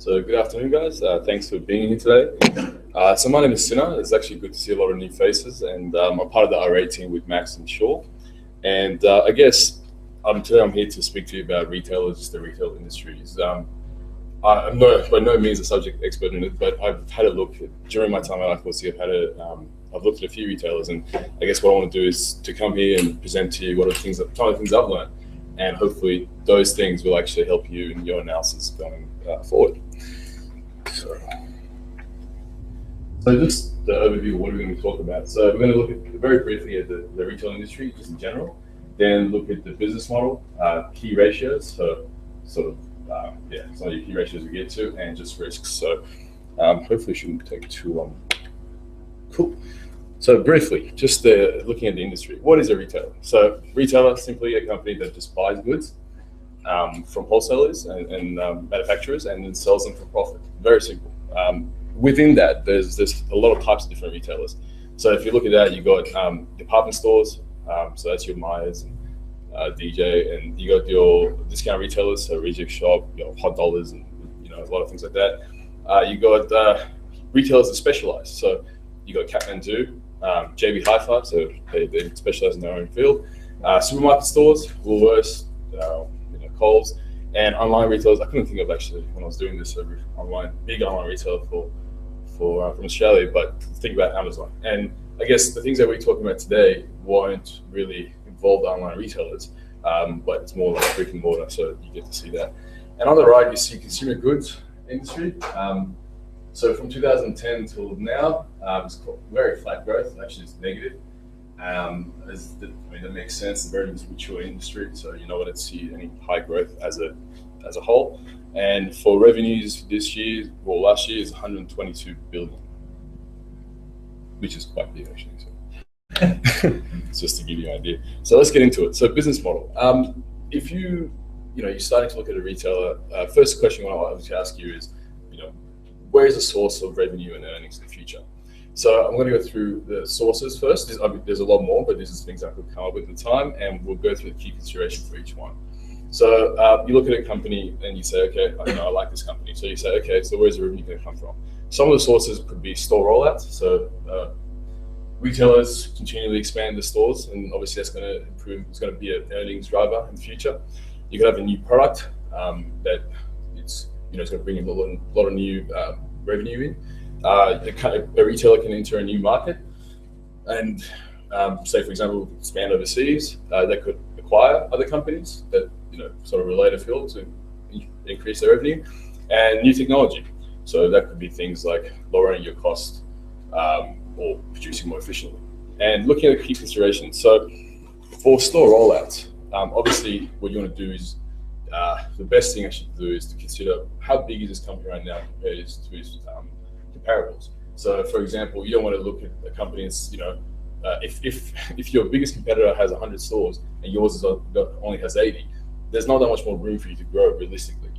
So good afternoon, guys. Thanks for being here today. So my name is Sinner. It's actually good to see a lot of new faces, and I'm part of the RA team with Max and Shaw. And I guess today I'm here to speak to you about retailers, the retail industries. I'm by no means a subject expert in it, but I've had a look during my time at IFLC. I've looked at a few retailers, and I guess what I want to do is to come here and present to you what are some of the things I've learned, and hopefully those things will actually help you in your analysis going forward. So just the overview of what we're going to talk about. So we're going to look at very briefly at the retail industry just in general, then look at the business model, key ratios, so sort of some of your key ratios we get to, and just risks. So hopefully it shouldn't take too long. Cool. So briefly, just looking at the industry, what is a retailer? So retailer, simply a company that just buys goods from wholesalers and manufacturers and then sells them for profit. Very simple. Within that, there's a lot of types of different retailers. So if you look at that, you've got department stores, so that's your Myers and DJ, and you got your discount retailers, so Reject Shop, Hot Dollars, and a lot of things like that. You got retailers that specialize. So you got Kathmandu, JB Hi-Fi, so they specialize in their own field. Supermarket stores, Woolworths, Coles, and online retailers. I couldn't think of actually when I was doing this big online retailer from Australia, but think about Amazon. And I guess the things that we're talking about today won't really involve the online retailers, but it's more like brick and mortar, so you get to see that. And on the right, you see consumer goods industry. So from 2010 till now, it's very flat growth. Actually, it's negative. That makes sense. It's a very mature industry, so you're not going to see any high growth as a whole. And for revenues last year is 122 billion, which is quite big actually. So just to give you an idea. So let's get into it. So business model. If you're starting to look at a retailer, first question I want to ask you is, where is the source of revenue and earnings in the future? So I'm going to go through the sources first. There's a lot more, but these are things I could come up with at the time, and we'll go through the key consideration for each one. So you look at a company and you say, okay, I like this company. So you say, okay, so where's the revenue going to come from? Some of the sources could be store rollouts. So retailers continually expand the stores, and obviously that's going to improve. It's going to be an earnings driver in the future. You could have a new product that it's going to bring in a lot of new revenue in. A retailer can enter a new market and say, for example, expand overseas. They could acquire other companies that sort of relate a field to increase their revenue, and new technology. So that could be things like lowering your cost or producing more efficiently. And looking at the key considerations. So for store rollouts, obviously what you want to do is the best thing actually to do is to consider how big is this company right now compared to its comparables. So for example, you don't want to look at a company that's, if your biggest competitor has 100 stores and yours only has 80, there's not that much more room for you to grow realistically.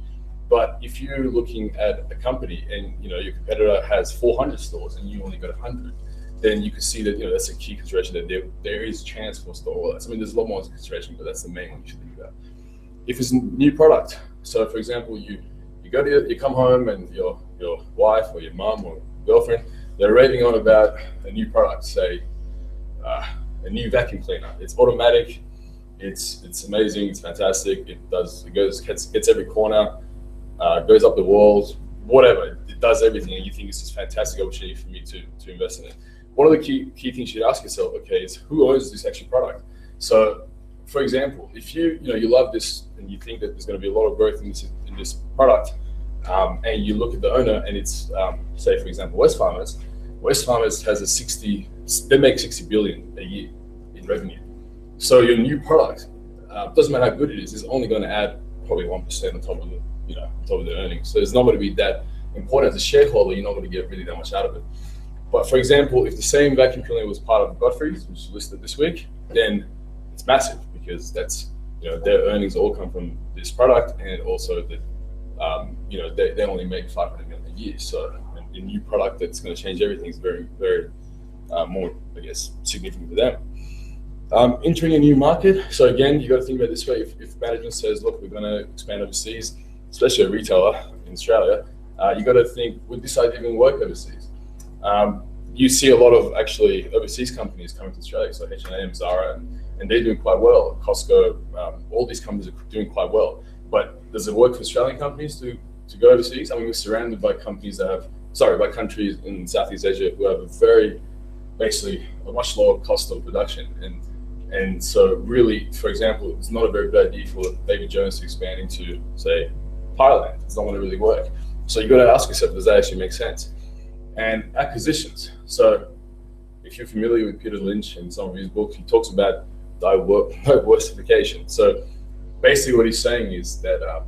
But if you're looking at a company and your competitor has 400 stores and you only got 100, then you can see that that's a key consideration, that there is chance for store rollouts. I mean, there's a lot more consideration, but that's the main one you should think about. If it's a new product, so for example, you come home and your wife or your mum or girlfriend, they're raving on about a new product, say a new vacuum cleaner. It's automatic. It's amazing. It's fantastic. Gets every corner, goes up the walls, whatever. It does everything, and you think it's this fantastic opportunity for me to invest in it. One of the key things you should ask yourself, okay, is who owns this actual product? So, for example, if you love this and you think that there's going to be a lot of growth in this product, and you look at the owner and it's say for example Wesfarmers has they make 60 billion a year in revenue. So your new product, doesn't matter how good it is only going to add probably 1% on top of the earnings. So it's not going to be that important as a shareholder. You're not going to get really that much out of it. But for example, if the same vacuum cleaner was part of Godfrey's, which is listed this week, then it's massive, because that's their earnings all come from this product, and also that they only make 500 million a year. So a new product that's going to change everything is very, very more, I guess, significant for them. Entering a new market. So again, you got to think about it this way. If management says, look, we're going to expand overseas, especially a retailer in Australia, You got to think, would this idea even work overseas? You see a lot of actually overseas companies coming to Australia, so H&M, Zara, and they're doing quite well. Costco, all these companies are doing quite well. But does it work for Australian companies to go overseas? I mean, we're surrounded by companies that have, by countries in Southeast Asia who have basically a much lower cost of production. And so really, for example, it's not a very good idea for David Jones to expand into, say, Thailand. It's not going to really work. So you got to ask yourself, does that actually make sense? And acquisitions. So if you're familiar with Peter Lynch and some of his books, he talks about diversification. So basically what he's saying is that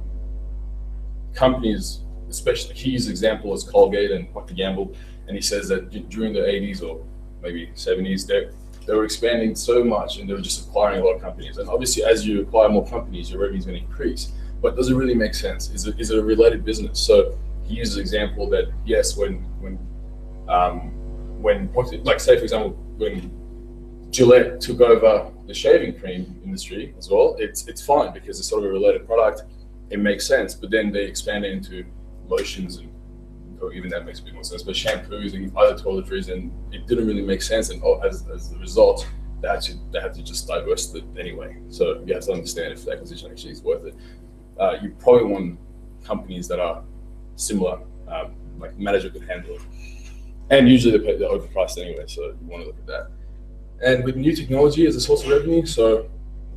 companies, especially, he uses example as Colgate and Procter & Gamble, and he says that during the 80s or maybe 70s, they were expanding so much and they were just acquiring a lot of companies. And obviously, as you acquire more companies, your revenue is going to increase. But does it really make sense? Is it a related business? So he uses an example that yes, when like say for example, when Gillette took over the shaving cream industry as well, it's fine because it's sort of a related product. It makes sense. But then they expanded into lotions and, or even that makes a bit more sense, but shampoos and other toiletries, and it didn't really make sense. And as a result, they had to just divest it anyway. So you have to understand if the acquisition actually is worth it. You probably want companies that are similar, like manager could handle it. And usually they're overpriced anyway, so you want to look at that. And with new technology as a source of revenue, so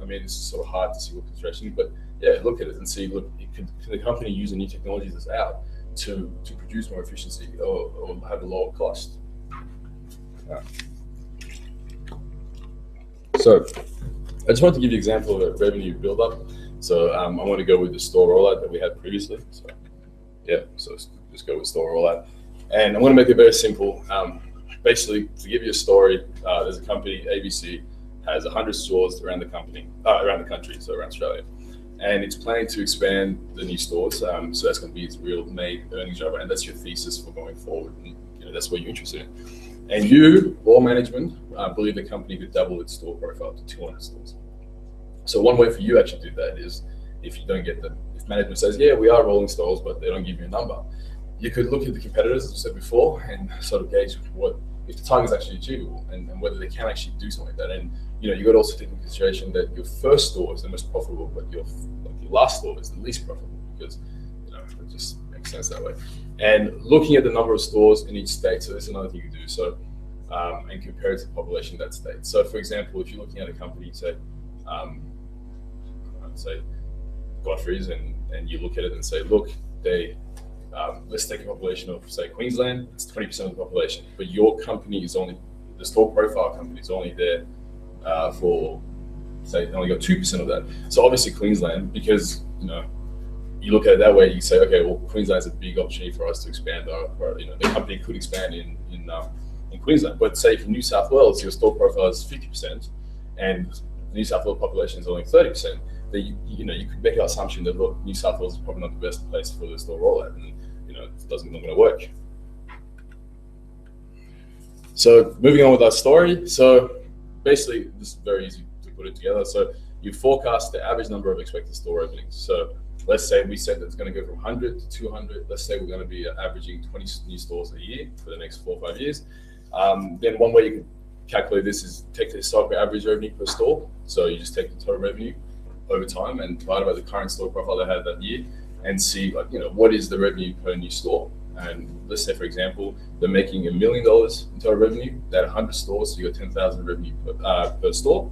I mean, it's sort of hard to see what construction, but yeah, look at it and see, can the company use a new technology that's out to produce more efficiency or have a lower cost? Yeah. So I just wanted to give you an example of a revenue build-up. So I want to go with the store rollout that we had previously. So yeah, so just go with store rollout. And I'm going to make it very simple. Basically, to give you a story, there's a company, ABC, has 100 stores around the country, so around Australia. And it's planning to expand the new stores. So that's going to be its real main earnings driver. And that's your thesis for going forward. And, that's what you're interested in. And you, or management, believe the company could double its store profile to 200 stores. So one way for you actually to do that is if management says, yeah, we are rolling stores, but they don't give you a number, you could look at the competitors, as I said before, and sort of gauge if the target is actually achievable and whether they can actually do something like that. And you got to also take into consideration that your first store is the most profitable, but your last store is the least profitable because it just makes sense that way. And looking at the number of stores in each state, so that's another thing you do. So and compare it to the population of that state. So for example, if you're looking at a company, say Godfrey's, and you look at it and say, look, let's take a population of, say, Queensland, it's 20% of the population, but your company is the store profile company is only there for, say, they only got 2% of that. So obviously Queensland, because, you look at it that way, you say, okay, well, Queensland's a big opportunity for us to expand the company could expand in Queensland. But say for New South Wales, your store profile is 50% and the New South Wales population is only 30%. That you could make an assumption that, look, New South Wales is probably not the best place for the store rollout, and it's not going to work. So moving on with our story. So basically, this is very easy to put it together. So you forecast the average number of expected store openings. So let's say we said that it's going to go from 100 to 200. Let's say we're going to be averaging 20 new stores a year for the next 4 or 5 years. Then one way you can calculate this is take the historical average revenue per store. So you just take the total revenue over time and divide by the current store profile they had that year and see what is the revenue per new store. And let's say, for example, they're making $1 million in total revenue. That 100 stores, so you got 10,000 revenue per store.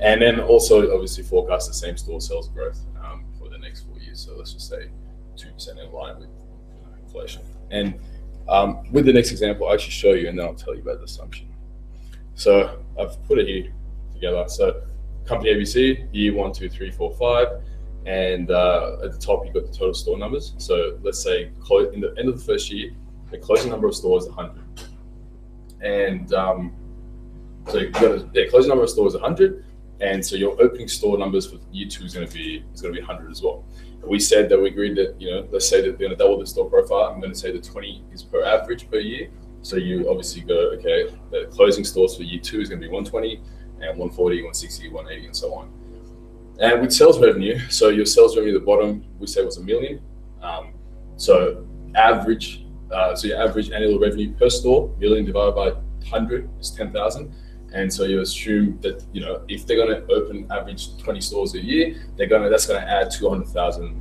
And then also obviously forecast the same store sales growth for the next 4 years. So let's just say 2% in line with inflation. And with the next example, I'll actually show you and then I'll tell you about the assumption. So I've put it here together. So company ABC, year 1, 2, 3, 4, 5. And at the top, you've got the total store numbers. So let's say in the end of the first year, the closing number of stores is 100. And so you've got closing number of stores is 100. And so your opening store numbers for year 2 is going to be 100 as well. We said that we agreed that, let's say that we're going to double the store profile. I'm going to say that 20 is per average per year. So you obviously go, okay, the closing stores for year 2 is going to be 120 and 140, 160, 180, and so on. And with sales revenue, so your sales revenue at the bottom, we say was $1 million. So average, so your average annual revenue per store, million divided by 100 is 10,000. And so you assume that, you know, if they're going to open average 20 stores a year, that's going to add 200,000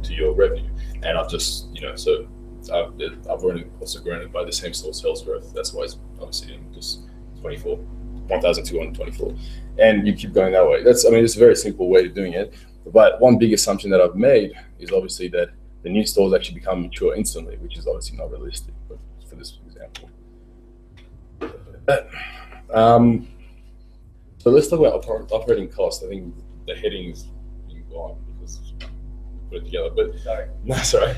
to your revenue. And I've just, you know, so I've already also grown it by the same store sales growth. That's why it's obviously just 1,224. And you keep going that way. It's a very simple way of doing it. But one big assumption that I've made is obviously that the new stores actually become mature instantly, which is obviously not realistic, but for this example. So let's talk about operating costs. I think the heading is being gone because I put it together, but Sorry. No, sorry.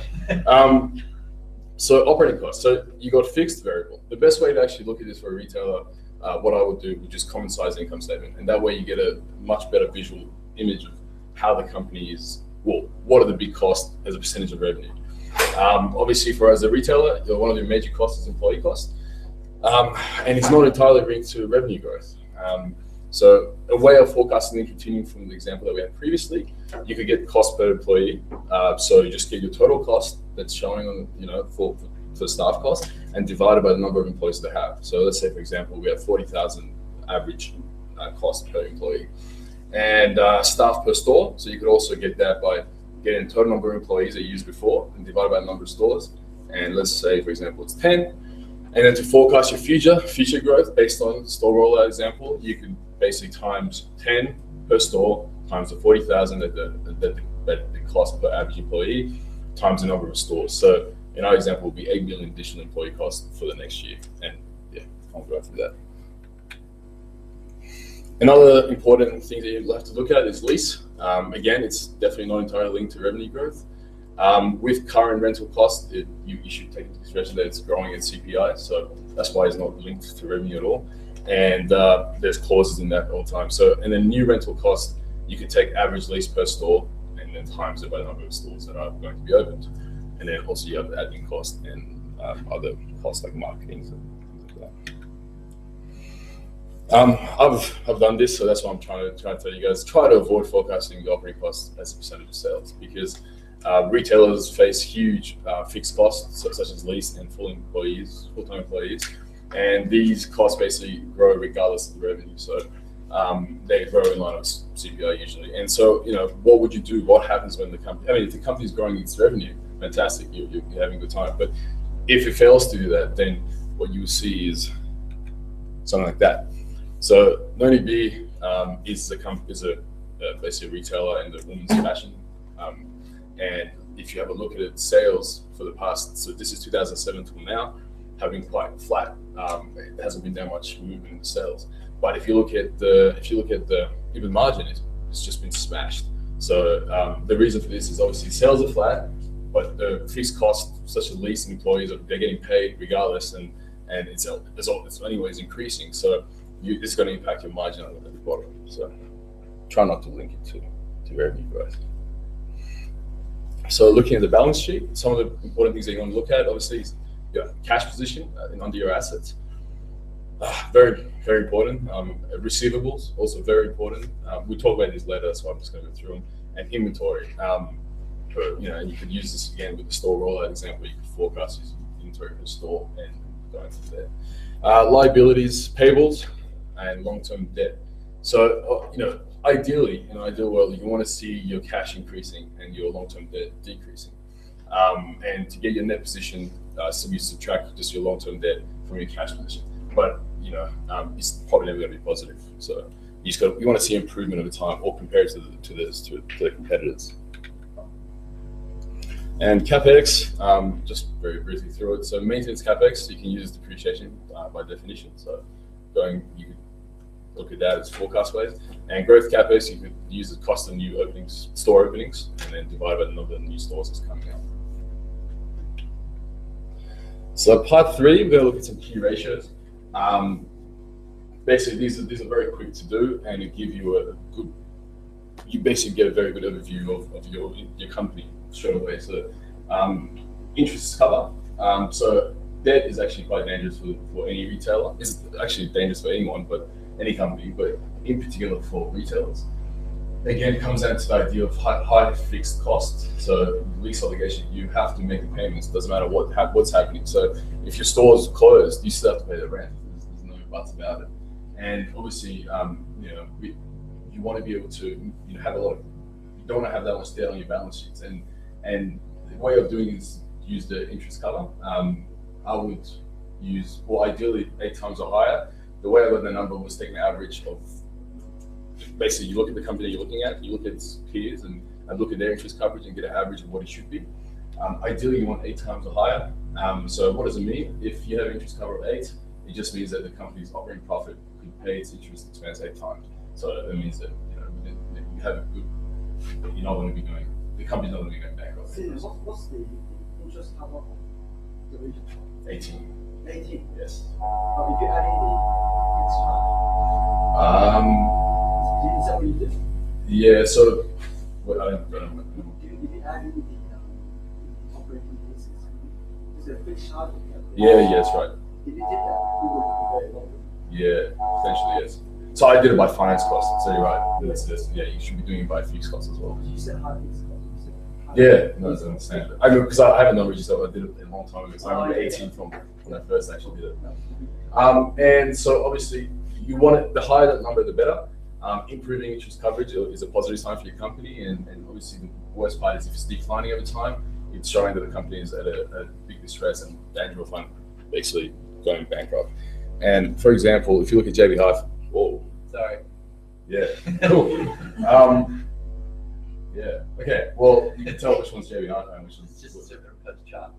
So operating costs. So you got fixed, variable. The best way to actually look at this for a retailer, what I would do would just common size income statement, and that way you get a much better visual image of how the company is. Well, what are the big costs as a percentage of revenue? Obviously, for as a retailer, one of your major costs is employee cost, and it's not entirely linked to revenue growth. So a way of forecasting and continuing from the example that we had previously, you could get cost per employee. So you just get your total cost that's showing on, you know, for staff cost and divided by the number of employees they have. So let's say, for example, we have 40,000 average cost per employee, and staff per store. So you could also get that by getting the total number of employees that you used before and divided by the number of stores. And let's say, for example, it's 10. And then to forecast your future growth based on the store rollout example, you can basically times 10 per store times the 40,000 that the cost per average employee times the number of stores. So in our example, will be 8 million additional employee costs for the next year. And yeah, I'll go through that. Another important thing that you'll have to look at is lease. Again, it's definitely not entirely linked to revenue growth. With current rental costs, you should take into consideration that it's growing at CPI, so that's why it's not linked to revenue at all. And there's clauses in that all the time. So, and then new rental costs, you can take average lease per store and then times it by the number of stores that are going to be opened. And then also you have the admin costs and other costs like marketing and things like that. I've done this, so that's what I'm trying to tell you guys. Try to avoid forecasting the operating costs as a percentage of sales, because retailers face huge fixed costs, such as lease and full-time employees, and these costs basically grow regardless of the revenue. So they grow in line with CPI usually. And so, you know, what would you do? What happens when the company? I mean, if the company's growing its revenue, fantastic, you're having a good time. But if it fails to do that, then what you see is something like that. So Noni B is basically a retailer in the women's fashion. And if you have a look at its sales for the past, so this is 2007 till now, have been quite flat. It hasn't been that much movement in the sales. But if you look at the EBIT margin, it's just been smashed. So the reason for this is obviously sales are flat, but the fixed costs such as lease and employees, they're getting paid regardless, and it's anyways increasing. So it's going to impact your margin at the bottom. So try not to link it to revenue growth. So looking at the balance sheet, some of the important things that you want to look at, obviously, is your cash position under your assets. Very, very important. Receivables, also very important. We'll talk about these later, so I'm just going to go through them. And inventory. And you could use this again with the store rollout example. You could forecast using inventory per store and going from there. Liabilities, payables, and long-term debt. So, ideally, in an ideal world, you want to see your cash increasing and your long-term debt decreasing. And to get your net position, so you subtract just your long-term debt from your cash position. But it's probably never going to be positive. So you want to see improvement over time, or compared to the competitors. And capex, just very briefly through it. So maintenance capex, you can use depreciation by definition. So you could look at that as forecast ways. And growth capex, you could use the cost of new openings, store openings, and then divide by the number of new stores that's coming out. So part 3, we're going to look at some key ratios. Basically, these are very quick to do, and it give you you basically get a very good overview of your company straight away. So interest cover. So debt is actually quite dangerous for any retailer. It's actually dangerous for anyone, but any company, but in particular for retailers. again, it comes down to the idea of high fixed costs. So lease obligation, you have to make the payments. Doesn't matter what's happening. So if your store's closed, you still have to pay the rent. There's no buts about it. And obviously, you want to be able to have a lot of. You don't want to have that much debt on your balance sheets. And the way of doing it is use the interest cover. I would use, well, ideally 8 times or higher. The way I got the number was taking the average of, basically you look at the company you're looking at, you look at its peers and look at their interest coverage and get an average of what it should be. Ideally you want 8 times or higher. So what does it mean? If you have interest cover of 8, it just means that the company's operating profit could pay its interest expense 8 times. So that means that you have a good, you're not going to be going, the company's not going to be going bankrupt. What's the interest cover of the region? 18. 18? Yes. But if you're adding the fixed charge, is that what you did? Yeah, so, well, I don't know. If you add in the operating basis, is there a fixed charge? Yeah, that's right. If you did that, it would be very low. Yeah, essentially, yes. So I did it by finance costs, so you're right. Yeah, you should be doing it by fixed costs as well. You said high fixed cost. Yeah, no, I understand. I mean, because I have a number so I did it a long time ago. So I remember 18 from when I first actually did it. And so obviously, you want it, the higher that number, the better. Improving interest coverage is a positive sign for your company, and obviously the worst part is if it's declining over time, it's showing that the company is at a big distress and danger of basically going bankrupt. And for example, if you look at JB Hi-Fi, oh, sorry, yeah, cool. Yeah. Okay. Well, you can tell which one's JB Hi-Fi and which one's just a super chart.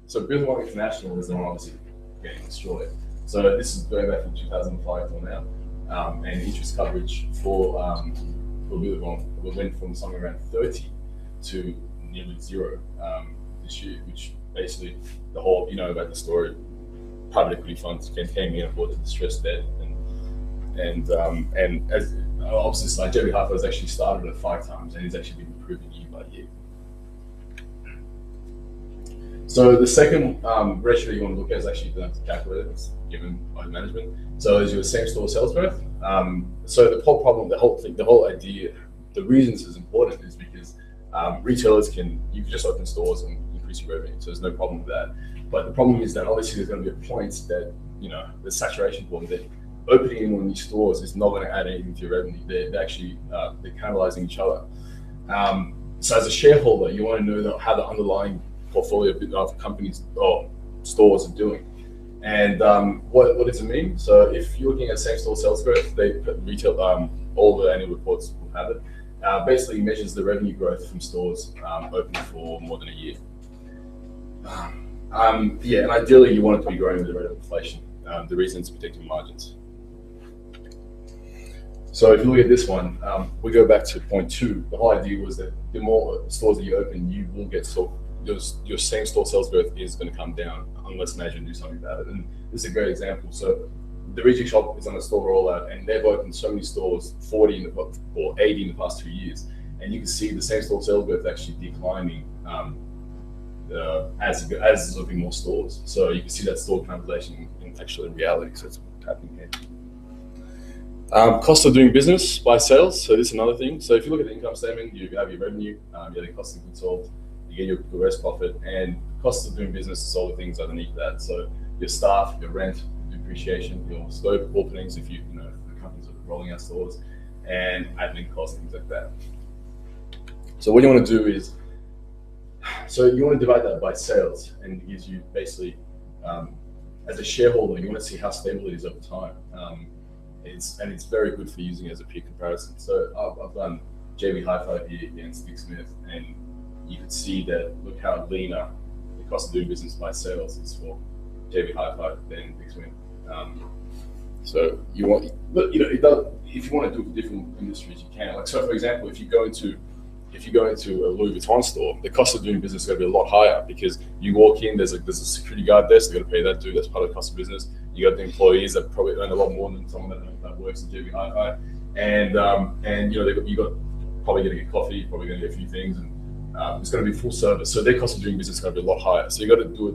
So Billabong International is the one obviously getting destroyed. So this is going back from 2005 till now, and interest coverage for Billabong went from somewhere around 30 to nearly 0 this year, which basically the whole about the story. Private equity funds came in and bought the distressed debt, and as obviously like JB Hi-Fi has actually started at 5 times and it's actually been improving year by year. So the second ratio you want to look at is actually the calculator that's given by management. So as your same store sales growth. So the whole problem, the whole thing, the whole idea, the reason this is important is because retailers you can just open stores and increase your revenue. So there's no problem with that. But the problem is that obviously there's going to be a point that the saturation point that opening one of these stores is not going to add anything to your revenue. They're actually they're cannibalizing each other. So as a shareholder, you want to know how the underlying portfolio of companies or stores are doing. And what does it mean? So if you're looking at same store sales growth, retail all the annual reports will have it. Basically measures the revenue growth from stores open for more than a year. Yeah, and ideally you want it to be growing with the rate of inflation. The reason is protecting margins. So if you look at this one, we go back to point 2. The whole idea was that the more stores that you open, you will get your same store sales growth is going to come down unless management do something about it. And this is a great example. So the Reject Shop is on a store rollout, and they've opened so many stores, 40 or 80 in the past 2 years, and you can see the same store sales growth actually declining as there's opening more stores. So you can see that store cannibalization in actually reality. So it's happening here. Cost of doing business by sales. So this is another thing. So if you look at the income statement, you have your revenue, you have the cost of goods sold, you get your gross profit, and cost of doing business is all the things underneath that. So your staff, your rent, depreciation, your store openings, if the companies are rolling out stores, and admin costs, things like that. So what you want to do is, so you want to divide that by sales, and it gives you basically, as a shareholder, you want to see how stable it is over time. It's very good for using as a peer comparison. So I've done JB Hi-Fi here against Dick Smith, and you can see that look how leaner the cost of doing business by sales is for JB Hi-Fi than Dick Smith. So you want, but it does. If you want to do it for different industries, you can. Like so, for example, if you go into a Louis Vuitton store, the cost of doing business is going to be a lot higher because you walk in, there's a security guard there, so you got to pay that too. That's part of the cost of business. You got the employees that probably earn a lot more than someone that works at JB Hi-Fi, and you got probably going to get coffee, probably going to get a few things, and it's going to be full service. So their cost of doing business is going to be a lot higher. So you got to do it.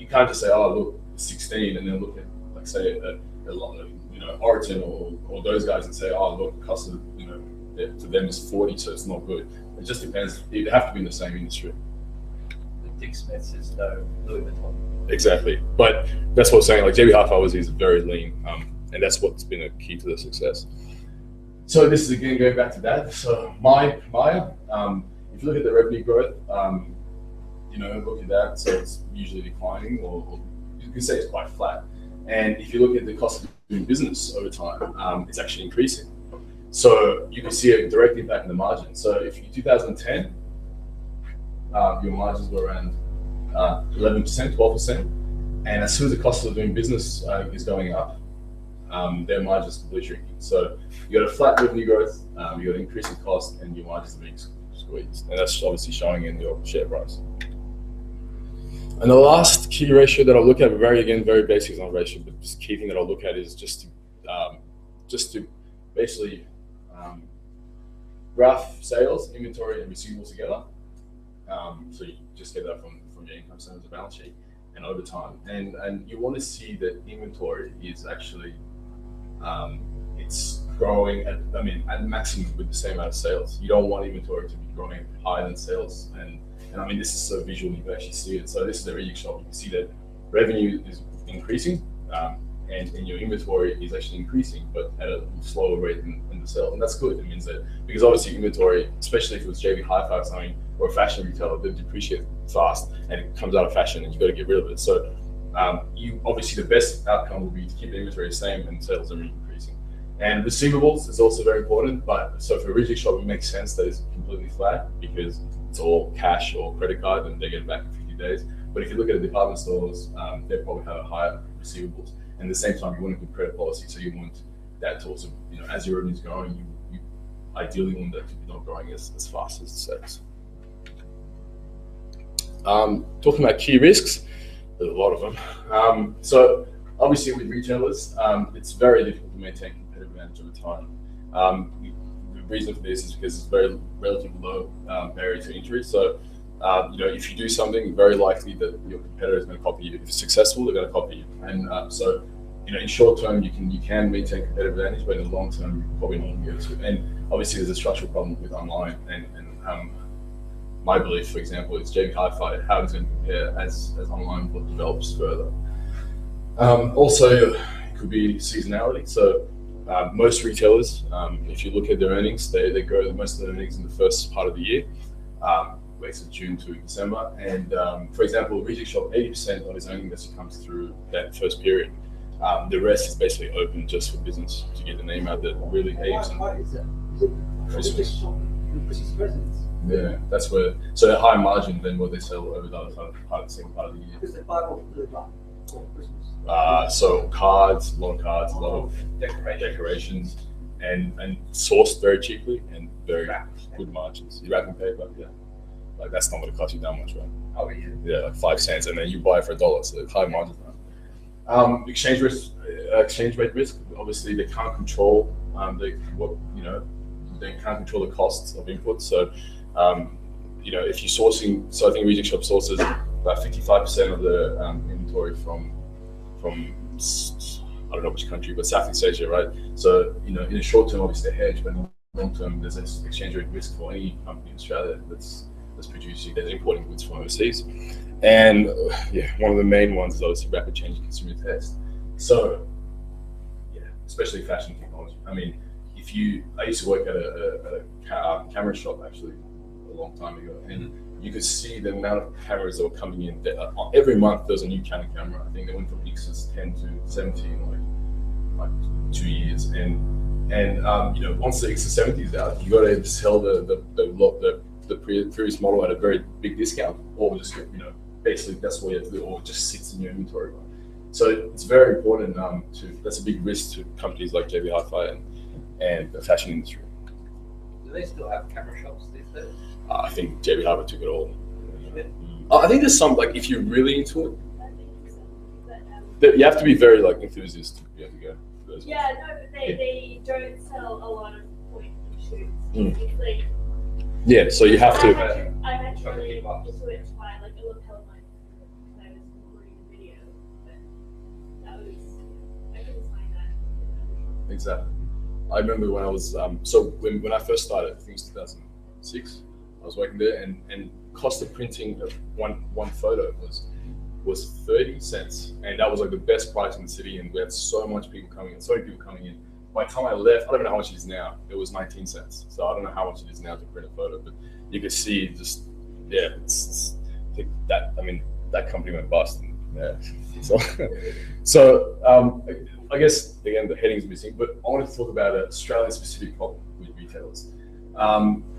You can't just say, oh look, 16, and then look at say a lot of Oraton or those guys and say, oh look, cost of to them is 40, so it's not good. It just depends. They have to be in the same industry. Dick Smith's is no Louis Vuitton. Exactly, but that's what I'm saying. Like JB Hi-Fi is very lean, and that's what's been a key to the success. So this is again going back to that. So Maya, if you look at the revenue growth, look at that. So it's usually declining, or you can say it's quite flat. And if you look at the cost of doing business over time, it's actually increasing. So you can see a direct impact in the margin. So if in 2010, your margins were around 11%, 12%, and as soon as the cost of doing business is going up, their margins are completely shrinking. So you got a flat revenue growth, you got an increasing cost, and your margins are being squeezed, and that's obviously showing in your share price. And the last key ratio that I'll look at, very basic, not ratio, but just key thing that I'll look at is just to basically graph sales, inventory, and receivables together. So you just get that from your income statement, the balance sheet, and over time. And you want to see that inventory is actually it's growing at maximum with the same amount of sales. You don't want inventory to be growing higher than sales. And I mean, this is so visual, you can actually see it. So this is the reject shop. You can see that revenue is increasing, and your inventory is actually increasing, but at a slower rate than the sales. And that's good. It means that, because obviously inventory, especially if it was JB Hi-Fi or something, or a fashion retailer, they depreciate fast and it comes out of fashion and you've got to get rid of it. So you obviously, the best outcome will be to keep the inventory the same and sales are increasing. And receivables is also very important, but so for a reject shop, it makes sense that it's completely flat because it's all cash or credit card and they get it back in 50 days. But if you look at the department stores, they probably have a higher receivables. And at the same time, you want a good credit policy, so you want that to also, as your revenue is growing, you ideally want that to be not growing as fast as the sales. Talking about key risks, there's a lot of them. So obviously with retailers, it's very difficult to maintain competitive advantage over time. The reason for this is because it's very relatively low barrier to entry. So if you do something, very likely that your competitor is going to copy you. If it's successful, they're going to copy you. And so in short term, you can maintain competitive advantage, but in the long term, you probably not going to be able to. And obviously, there's a structural problem with online. And my belief, for example, is JB Hi-Fi, how it's going to compare as online develops further. Also, it could be seasonality. So most retailers, if you look at their earnings, they grow most of their earnings in the first part of the year. It's June to December, and for example, Reject Shop, 80% of his earnings comes through that first period. The rest is basically open just for business to get the name out there. Really, 80%. Why is that? Is it Christmas presents? Yeah, that's where. So they're higher margin than what they sell over the other part of the second part of the year. Because they buy what they buy for Christmas. So cards, a lot of decorations, and sourced very cheaply and very good margins. Your wrapping paper, yeah. Like that's not going to cost you that much, right? Oh yeah. Yeah, like 5 cents, and then you buy it for $1, so high margins. Exchange rate risk. Obviously, they can't control they can't control the costs of inputs. So, if you're sourcing, so I think Reject Shop sources about 55% of the inventory from I don't know which country, but Southeast Asia, right? So, in the short term, obviously, they're hedged, but in the long term, there's this exchange rate risk for any company in Australia that's importing goods from overseas. And one of the main ones is obviously rapid change in consumer taste. So, especially fashion technology. I mean, I used to work at a camera shop actually a long time ago, and you could see the amount of cameras that were coming in. Every month there was a new Canon camera. I think they went from Nix's 10 to 17 like 2 years. And once the X70 is out, you got to sell the previous model at a very big discount, or just basically that's what you have to do, or it just sits in your inventory. So it's very important that's a big risk to companies like JB Hi-Fi and the fashion industry. Do they still have camera shops these days? I think JB Hi-Fi took it all. I think there's some, like, if you're really into it, you have to be very enthusiast to be able to go. Yeah, no, but they don't sell a lot of point and shoots. Typically. Yeah, so you have to. I had to really into it to find it looked hella nice when I was recording the video, but I couldn't find that. Exactly. I remember when I was when I first started, I think it was 2006. I was working there, and cost of printing of one photo was 30 cents, and that was like the best price in the city. And we had so many people coming in. By the time I left, I don't know how much it is now. It was 19 cents. So I don't know how much it is now to print a photo, but you could see just I think that, I mean, that company went bust. And, yeah. So I guess again the heading's missing, but I want to talk about an Australian specific problem with retailers.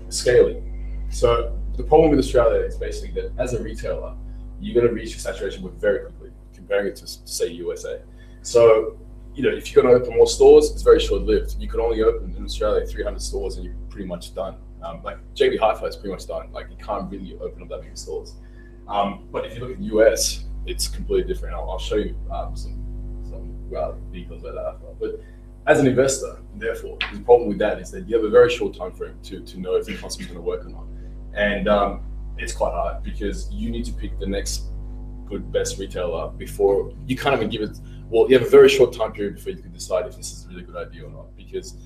Scaling. So the problem with Australia is basically that as a retailer, you're going to reach your saturation with very quickly, comparing it to say USA. So, you know, if you're going to open more stores, it's very short-lived. You could only open in Australia 300 stores and you're pretty much done. Like JB Hi-Fi is pretty much done. Like you can't really open up that many stores. But if you look at the US, it's completely different. I'll show you some details about that after. But as an investor, therefore, the problem with that is that you have a very short time frame to know if the concept is going to work or not. And it's quite hard because you need to pick the next good, best retailer before you can't even give it. Well, you have a very short time period before you can decide if this is a really good idea or not, because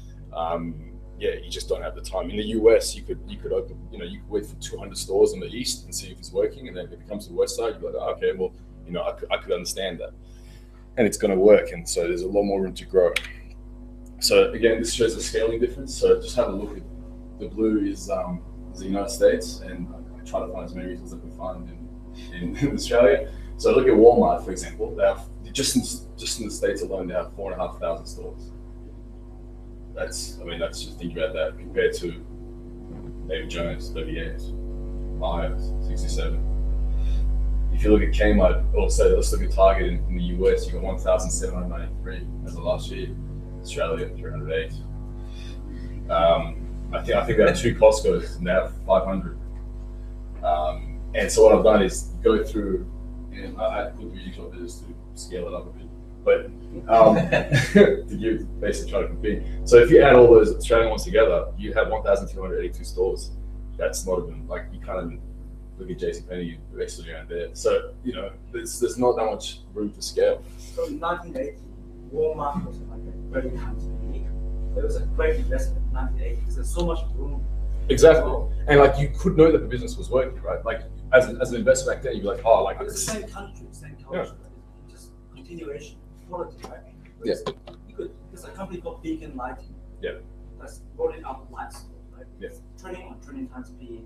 you just don't have the time. In the US, you could open, you could wait for 200 stores in the east and see if it's working, and then if it comes to the west side, you're like, oh, okay, well, I could understand that, and it's going to work, and so there's a lot more room to grow. So again, this shows the scaling difference. So just have a look at the blue is the United States, and I try to find as many retailers as I can find in Australia. So look at Walmart, for example. They have just in the States alone, they have 4,500 stores. That's just think about that compared to David Jones, 38, Myers, 67. If you look at Kmart, also let's look at Target in the US, you got 1,793 as of last year. Australia, 308. I think there are 2 Costco's and they have 500. And so what I've done is go through, and I put the usual just to scale it up a bit, but to give basically try to compete. So if you add all those Australian ones together, you have 1,282 stores. That's not even, like, you can't even look at JCPenney, you're basically around there. So there's not that much room to scale. So in 1980, Walmart was like a 30 times big. It was a great investment in 1980 because there's so much room. Exactly, and like you could know that the business was working, right? Like as an investor back then, you'd be like, oh, like it's the same country, same culture, right? Just continuation, quality, right? Yes. There's a company called Beacon Lighting. Yeah. That's rolling out lights, right? Yeah. Trading on 20 times PE.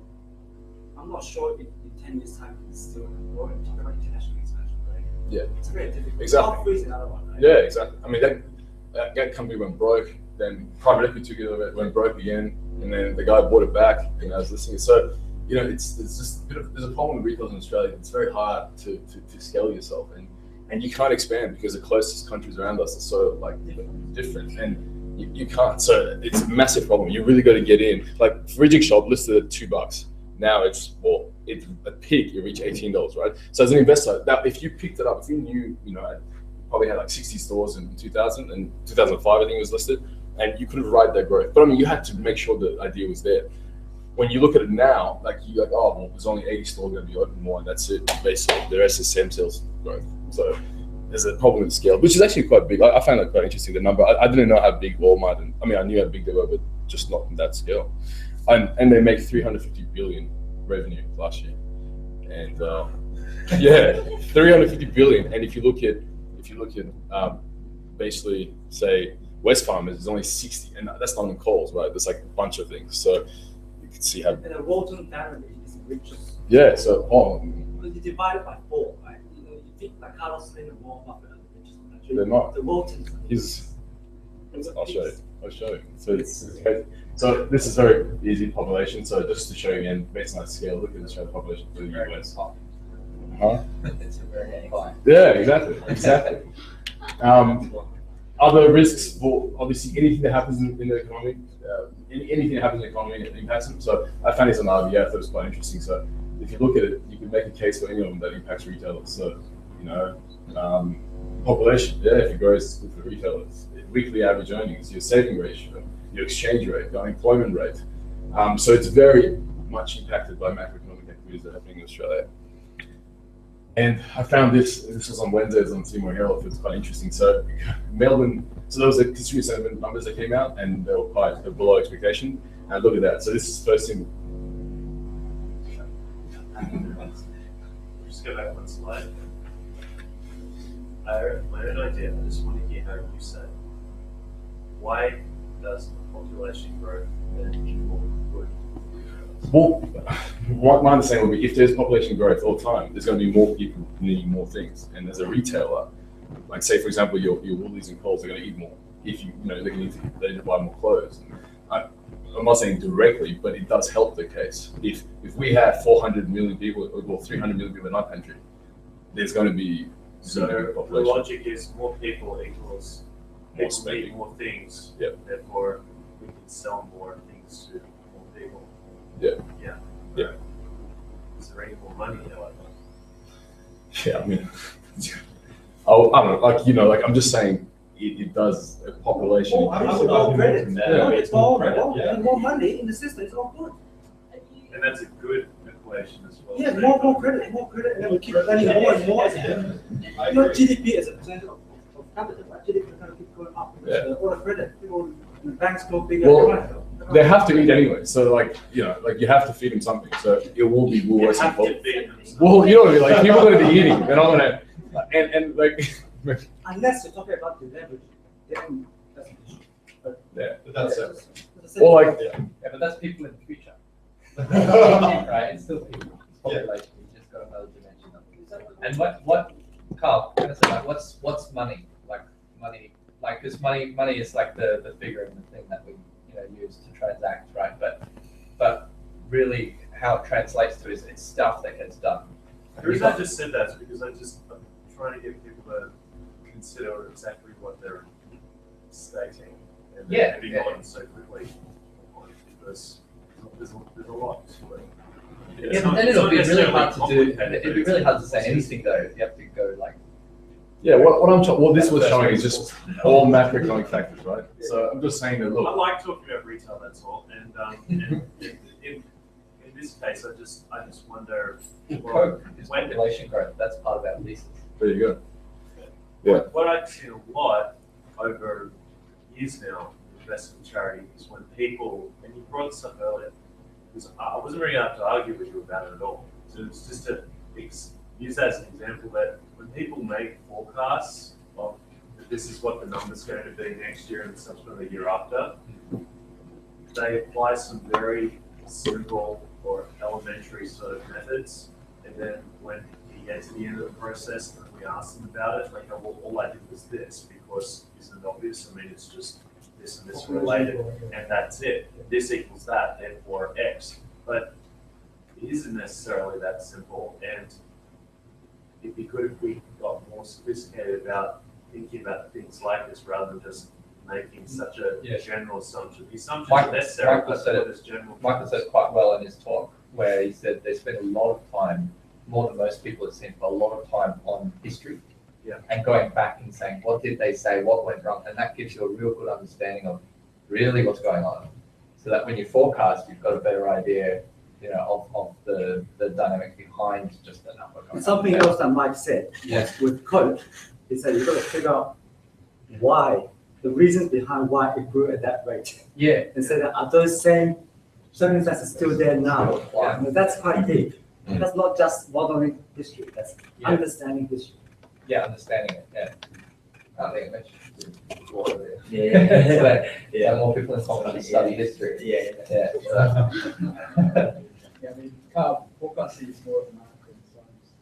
I'm not sure if in 10 years' time it's still growing. Talk about international expansion, right? Yeah. It's very difficult. Exactly. Is another one, right? Yeah, exactly. I mean, that company went broke. Then private equity took it over, went broke again, and then the guy bought it back. And I was listening. So it's just there's a problem with retailers in Australia. It's very hard to scale yourself, and you can't expand because the closest countries around us are so like different, and you can't. So it's a massive problem. You really got to get in. Like Fridging Shop listed at $2. Now it's a peak. You reach $18, right? So as an investor, now if you picked it up, if you knew, probably had like 60 stores in 2000 and 2005, I think it was listed, and you couldn't ride that growth. But I mean, you had to make sure the idea was there. When you look at it now, like you're like, oh, well, there's only 80 stores going to be open more, and that's it. Basically, the rest is same sales growth. So there's a problem with scale, which is actually quite big. I found that quite interesting. The number, I didn't know how big Walmart, and I mean, I knew how big they were, but just not in that scale. And they make 350 billion revenue last year, and 350 billion. And if you look at basically say Wesfarmers is only 60, and that's not in calls, right? There's like a bunch of things, so you can see how. And the Walton family is the richest. Yeah, so you divide it by 4, right? You think like Carlos Slim and Warren Buffett are the richest in the country. They're not. The Waltons. I'll show you. So it's crazy. So this is very easy population. So just to show you again, based on that scale, look at the population for the US. Huh? It's very high. Yeah, exactly. Other risks for obviously anything that happens in the economy, anything that happens in the economy impacts them. So I found this on RBA, I thought it was quite interesting. So if you look at it, you can make a case for any of them that impacts retailers. So, population, if it grows, it's good for retailers. Weekly average earnings, your saving ratio, your exchange rate, your unemployment rate. So it's very much impacted by macroeconomic activities that are happening in Australia. And I found this was on Wednesdays on Seymour Herald. It's quite interesting. So Melbourne, so there was a consumer sentiment numbers that came out, and they were quite below expectation. And look at that. So this is the first thing. Just go back one slide. I have my own idea. I just want to hear how you say. Why does population growth then equal good? Well, my understanding would be if there's population growth all the time, there's going to be more people needing more things. And as a retailer, like say for example, your Woolies and Coles are going to eat more. If they need to buy more clothes. I'm not saying directly, but it does help the case. If we have 400 million people or 300 million people in our country, there's going to be so the logic is more people equals more people spending, need more things. Yep. Therefore, we can sell more things to more people. Yeah. Yeah. Yeah. Is there any more money, however? Yeah, I mean, I don't know, like I'm just saying, it does a population. Oh, I would all credit. Yeah. It's all Yeah. and more money in the system. It's all good. And that's a good equation as well. Yeah, more credit, and then we keep spending more and more. You know, GDP as a percentage of capital, right? GDP kind of keep going up. Yeah. All the credit, people, the banks go bigger. Well, they have to eat anyway, so like you have to feed them something. So it will be You worse. have to feed them something. Well, you know what I mean? Like people are going to be eating, they're not going to, and like. Unless you're talking about the leverage, then that's an issue. But Yeah. But that's that's the Or like, yeah. Yeah, but that's people in the future. Right? It's still people. It's population. You just got another dimension of it. And what Carl, kind of say, like, what's money? Like money, like because money is like the figure and the thing that we use to transact, right? But really, how it translates to is it's stuff that gets done. The reason I just said that is because I'm trying to get people to consider exactly what they're stating and Yeah, maybe yeah. going so quickly because there's a lot to it. Yeah, It's but not- then it's it'll not be really necessarily hard to do. complicated, It'd but be really it's- hard to say anything though. You have to go like. yeah, what this was showing is just all macroeconomic factors, right? So I'm just saying that I look, like talking about retail, that's all. And in this case, I just wonder. Coke is when- population growth. That's part of our thesis. there you go. Yeah. What I've seen a lot over years now in investment charity is when people, and you brought this up earlier, because I wasn't really out to argue with you about it at all. So it's just to use that as an example that when people make forecasts of that this is what the number's going to be next year and subsequently the year after, they apply some very simple or elementary sort of methods. And then when you get to the end of the process and we ask them about it, like, oh, well, all I did was this, because isn't it obvious? I mean, it's just this and this related, and that's it. This equals that, therefore X. But it isn't necessarily that simple, and it'd be good if we got more sophisticated about thinking about things like this rather than just making such a general assumption. The assumptions are necessary, Michael but said it. as general. Michael said it quite well in his talk, where he said they spend a lot of time, more than most people it seems, but a lot of time on history. Yeah. And going back and saying, what did they say, what went wrong? And that gives you a real good understanding of really what's going on. So that when you forecast, you've got a better idea, of the dynamic behind just the number. And something else that Mike said Yeah. with Coke is that you've got to figure out why, the reasons behind why it grew at that rate. Yeah. And say that are those same circumstances still there now? Yeah. I mean, that's quite deep. That's not just modeling history, that's Yeah. understanding history. Yeah, understanding it, yeah. I think I mentioned before. Yeah. So more people in confidence study history. Yeah. Yeah. So. Yeah, I mean, forecasting is more of an art than science.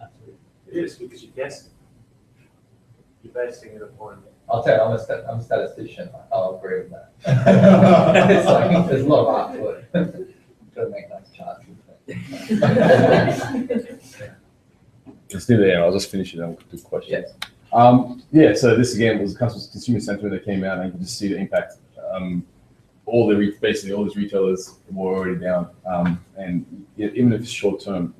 Absolutely. It is because you're guessing. You're basing it upon. I'll tell you, I'm a statistician. I'll agree with that. It's like, there's a lot of art to it. Got to make nice charts. Let's do that. I'll just finish it and do questions. Yes. So this again was consumer sentiment that came out, and you can just see the impact. Basically all these retailers were already down, and even if it's short term,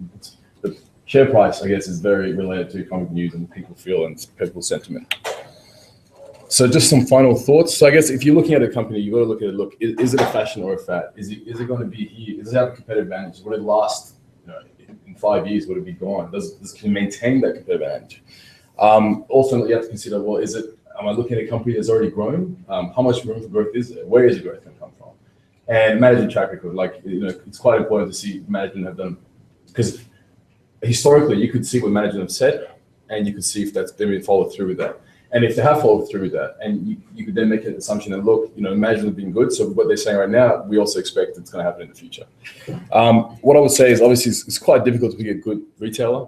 the share price, I guess, is very related to economic news and people feel and people sentiment. So just some final thoughts. So I guess if you're looking at a company, you've got to look at it. Look, is it a fashion or a fad? Is it going to be here? Does it have a competitive advantage? Will it last in 5 years would it be gone? Can you maintain that competitive advantage? Also, you have to consider, well, am I looking at a company that's already grown? How much room for growth is there? Where is the growth going to come from? And management track record, it's quite important to see management have done, because historically you could see what management have said, and you could see if they've been followed through with that. And if they have followed through with that, and you could then make an assumption that, look, management have been good, so what they're saying right now, we also expect it's going to happen in the future. What I would say is, obviously, it's quite difficult to be a good retailer,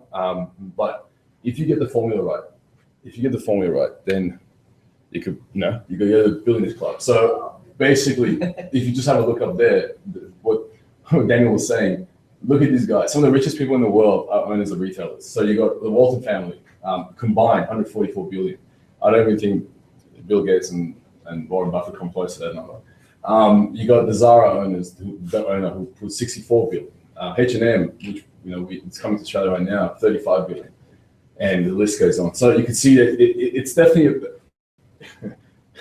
but if you get the formula right, then you could go to the billionaires club. So basically, if you just have a look up there, what Daniel was saying, look at these guys. Some of the richest people in the world are owners of retailers. So you got the Walton family, combined 144 billion. I don't even think Bill Gates and Warren Buffett come close to that number. You got the Zara owners, who put 64 billion. H&M, which it's coming to Australia right now, 35 billion, and the list goes on. So you can see that it's definitely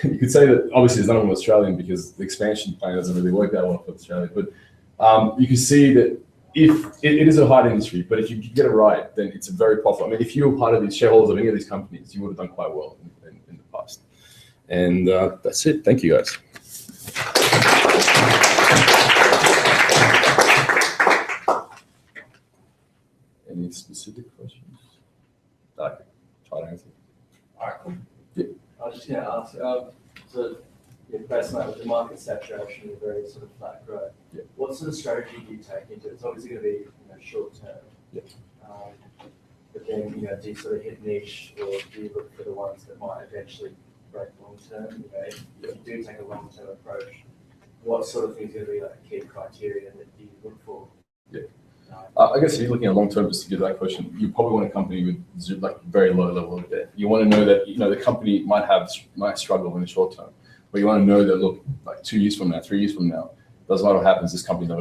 you could say that obviously there's none of them Australian because the expansion plan doesn't really work that well for Australia. But you can see that if it is a hard industry, but if you get it right, then it's a very profitable. I mean, if you were part of these shareholders of any of these companies, you would have done quite well in the past. And that's it. Thank you, guys. Any specific questions? I can try to answer. All right, cool. Yeah. I was just going to ask, so based on that, with the market saturation and very sort of flat growth, Yeah. what sort of strategy do you take into it? It's obviously going to be short term. Yeah. But then, do you sort of hit niche, or do you look for the ones that might eventually break long term? If you do take a long term approach, what sort of things are going to be like key criteria that you look for? Yeah. I guess if you're looking at long term, just to get that question, you probably want a company with very low level of debt. You want to know that the company might struggle in the short term, but you want to know that, look, like 2 years from now, 3 years from now, doesn't matter what happens, this company's never